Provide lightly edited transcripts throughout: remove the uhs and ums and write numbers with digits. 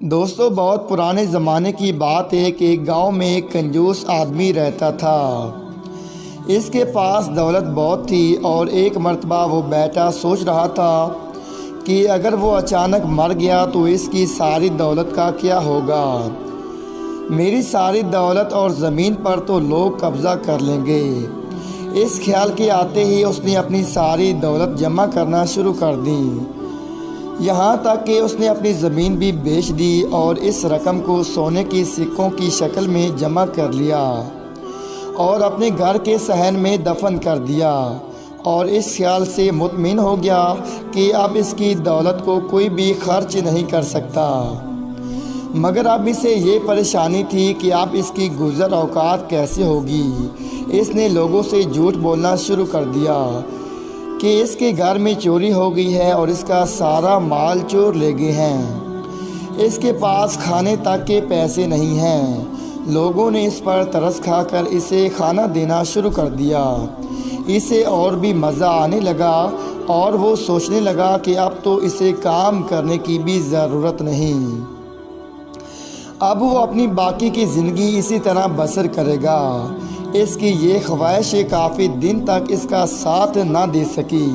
دوستو، بہت پرانے زمانے کی بات ہے کہ ایک گاؤں میں ایک کنجوس آدمی رہتا تھا۔ اس کے پاس دولت بہت تھی اور ایک مرتبہ وہ بیٹا سوچ رہا تھا کہ اگر وہ اچانک مر گیا تو اس کی ساری دولت کا کیا ہوگا۔ میری ساری دولت اور زمین پر تو لوگ قبضہ کر لیں گے۔ اس خیال کے آتے ہی اس نے اپنی ساری دولت جمع کرنا شروع کر دی، یہاں تک کہ اس نے اپنی زمین بھی بیچ دی اور اس رقم کو سونے کی سکوں کی شکل میں جمع کر لیا اور اپنے گھر کے صحن میں دفن کر دیا، اور اس خیال سے مطمئن ہو گیا کہ اب اس کی دولت کو کوئی بھی خرچ نہیں کر سکتا۔ مگر اب اسے یہ پریشانی تھی کہ اب اس کی گزر اوقات کیسے ہوگی۔ اس نے لوگوں سے جھوٹ بولنا شروع کر دیا کہ اس کے گھر میں چوری ہو گئی ہے اور اس کا سارا مال چور لے گئے ہیں۔ اس کے پاس کھانے تک کے پیسے نہیں ہیں۔ لوگوں نے اس پر ترس کھا کر اسے کھانا دینا شروع کر دیا۔ اسے اور بھی مزہ آنے لگا اور وہ سوچنے لگا کہ اب تو اسے کام کرنے کی بھی ضرورت نہیں۔ اب وہ اپنی باقی کی زندگی اسی طرح بسر کرے گا۔ اس کی یہ خواہش کافی دن تک اس کا ساتھ نہ دے سکی۔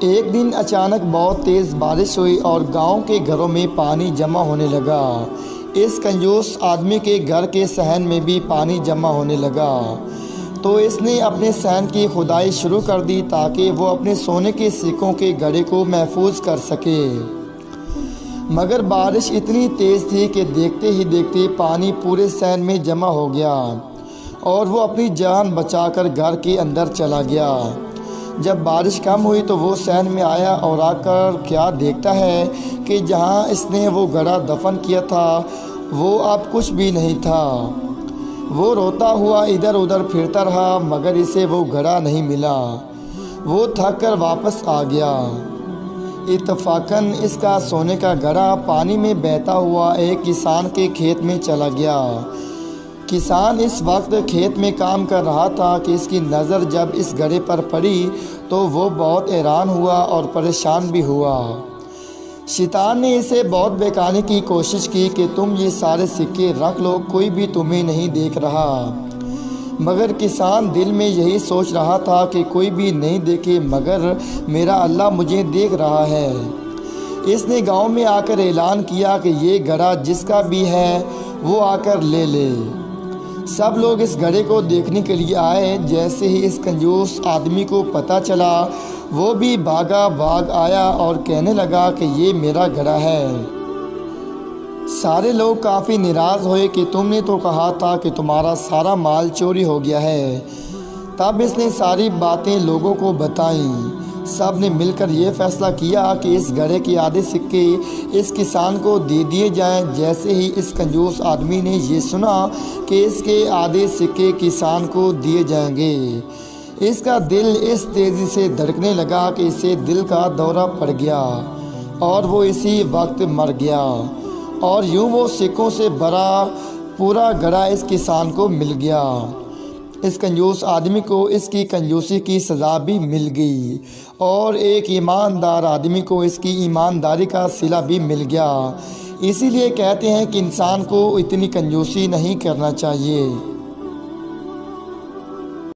ایک دن اچانک بہت تیز بارش ہوئی اور گاؤں کے گھروں میں پانی جمع ہونے لگا۔ اس کنجوس آدمی کے گھر کے صحن میں بھی پانی جمع ہونے لگا، تو اس نے اپنے صحن کی کھدائی شروع کر دی تاکہ وہ اپنے سونے کے سکوں کے گڑھے کو محفوظ کر سکے۔ مگر بارش اتنی تیز تھی کہ دیکھتے ہی دیکھتے پانی پورے صحن میں جمع ہو گیا اور وہ اپنی جان بچا کر گھر کے اندر چلا گیا۔ جب بارش کم ہوئی تو وہ صحن میں آیا اور آ کر کیا دیکھتا ہے کہ جہاں اس نے وہ گڑھا دفن کیا تھا وہ اب کچھ بھی نہیں تھا۔ وہ روتا ہوا ادھر ادھر پھرتا رہا مگر اسے وہ گڑھا نہیں ملا۔ وہ تھک کر واپس آ گیا۔ اتفاقاً اس کا سونے کا گڑھا پانی میں بہتا ہوا ایک کسان کے کھیت میں چلا گیا۔ کسان اس وقت کھیت میں کام کر رہا تھا کہ اس کی نظر جب اس گڑھے پر پڑی تو وہ بہت حیران ہوا اور پریشان بھی ہوا۔ شیطان نے اسے بہت بہکانے کی کوشش کی کہ تم یہ سارے سکے رکھ لو، کوئی بھی تمہیں نہیں دیکھ رہا۔ مگر کسان دل میں یہی سوچ رہا تھا کہ کوئی بھی نہیں دیکھے مگر میرا اللہ مجھے دیکھ رہا ہے۔ اس نے گاؤں میں آ کر اعلان کیا کہ یہ گڑھا جس کا بھی ہے وہ آ کر لے لے۔ سب لوگ اس گڑھے کو دیکھنے کے لیے آئے۔ جیسے ہی اس کنجوس آدمی کو پتہ چلا وہ بھی بھاگ آیا اور کہنے لگا کہ یہ میرا گڑھا ہے۔ سارے لوگ کافی ناراض ہوئے کہ تم نے تو کہا تھا کہ تمہارا سارا مال چوری ہو گیا ہے۔ تب اس نے ساری باتیں لوگوں کو بتائیں۔ سب نے مل کر یہ فیصلہ کیا کہ اس گڑھے کے آدھے سکے اس کسان کو دے دیے جائیں۔ جیسے ہی اس کنجوس آدمی نے یہ سنا کہ اس کے آدھے سکے کسان کو دیے جائیں گے، اس کا دل اس تیزی سے دھڑکنے لگا کہ اسے دل کا دورہ پڑ گیا اور وہ اسی وقت مر گیا، اور یوں وہ سکوں سے بھرا پورا گڑھا اس کسان کو مل گیا۔ اس کنجوس آدمی کو اس کی کنجوسی کی سزا بھی مل گئی اور ایک ایماندار آدمی کو اس کی ایمانداری کا صلہ بھی مل گیا۔ اسی لیے کہتے ہیں کہ انسان کو اتنی کنجوسی نہیں کرنا چاہیے۔